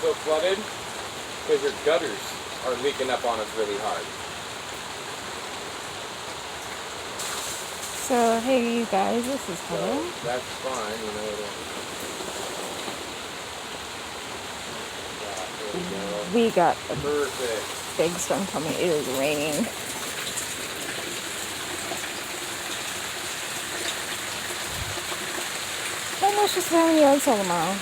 so flooded? Because your gutters are leaking up on us really hard. So, hey you guys, this is Heather. So that's fine, you know. Yeah, there we go. We got a Perfect. big storm coming. It is raining. And let's just have a yard sale tomorrow.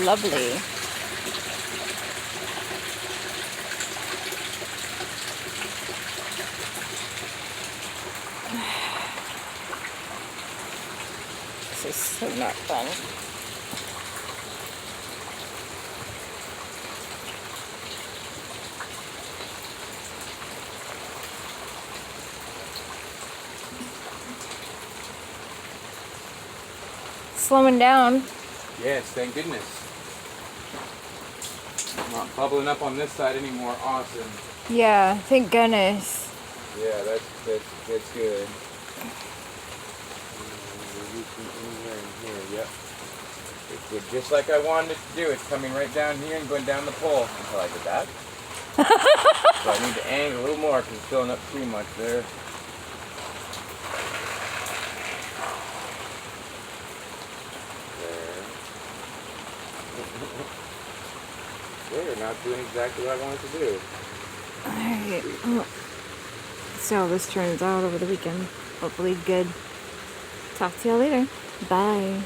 Lovely. This is so not fun. Slowing down. Yes, thank goodness. Not bubbling up on this side anymore. Awesome. Yeah, thank goodness. Yeah, that's good. Yep. It did just like I wanted it to do. It's coming right down here and going down the pole until I did that. So I need to angle a little more because it's filling up too much there. There, not doing exactly what I wanted to do. Alright, well, see how this turns out over the weekend. Hopefully good. Talk to you later. Bye.